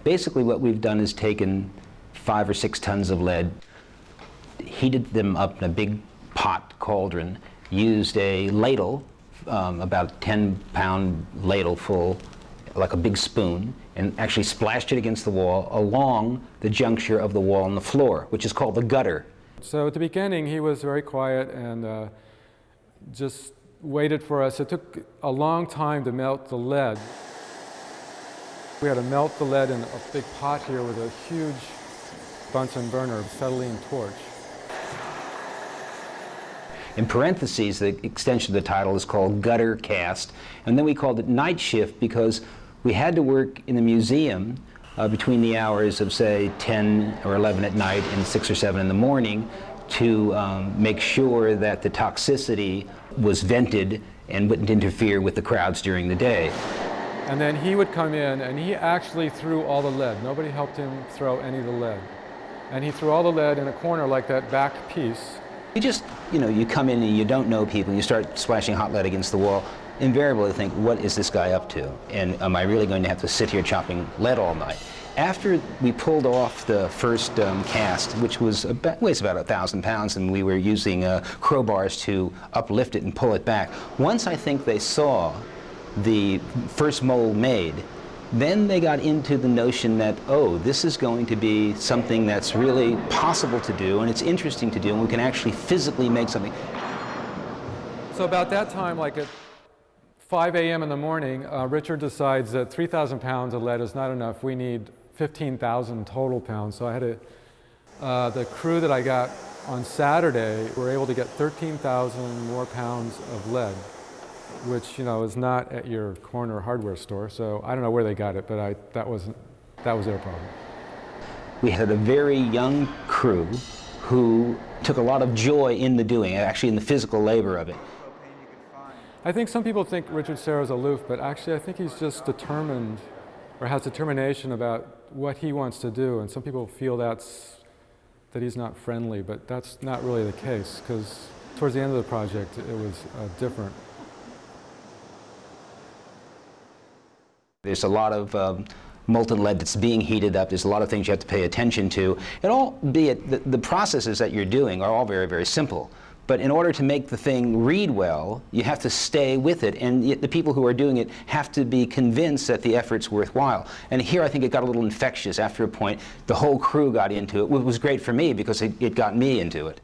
Basically what we've done is taken 5 or 6 tons of lead, heated them up in a big pot cauldron, used a ladle, about a 10-pound ladle full, like a big spoon, and actually splashed it against the wall along the juncture of the wall and the floor, which is called the gutter. So at the beginning he was very quiet and just waited for us. It took a long time to melt the lead. We had to melt the lead in a big pot here with a huge Bunsen burner, acetylene torch. In parentheses, the extension of the title is called gutter cast, and then we called it night shift because we had to work in the museum between the hours of, say, 10 or 11 at night and 6 or 7 in the morning to make sure that the toxicity was vented and wouldn't interfere with the crowds during the day. And then he would come in and he actually threw all the lead. Nobody helped him throw any of the lead. And he threw all the lead in a corner like that back piece. You just, you come in and you don't know people and you start splashing hot lead against the wall. Invariably think, what is this guy up to? And am I really going to have to sit here chopping lead all night? After we pulled off the first cast, which weighs about 1,000 pounds, and we were using crowbars to uplift it and pull it back, once I think they saw the first mold made, then they got into the notion that, oh, this is going to be something that's really possible to do, and it's interesting to do, and we can actually physically make something. So about that time, like at 5 a.m. in the morning, Richard decides that 3,000 pounds of lead is not enough. We need 15,000 total pounds. So I had the crew that I got on Saturday were able to get 13,000 more pounds of lead, which is not at your corner hardware store. So I don't know where they got it, but that was their problem. We had a very young crew who took a lot of joy in the doing, actually in the physical labor of it. I think some people think Richard Serra's aloof, but actually I think he's just determined, or has determination about what he wants to do, and some people feel that he's not friendly, but that's not really the case, because towards the end of the project it was different. There's a lot of molten lead that's being heated up. There's a lot of things you have to pay attention to. And albeit the processes that you're doing are all very, very simple. But in order to make the thing read well, you have to stay with it, and the people who are doing it have to be convinced that the effort's worthwhile. And here I think it got a little infectious. After a point, the whole crew got into it. It was great for me because it got me into it.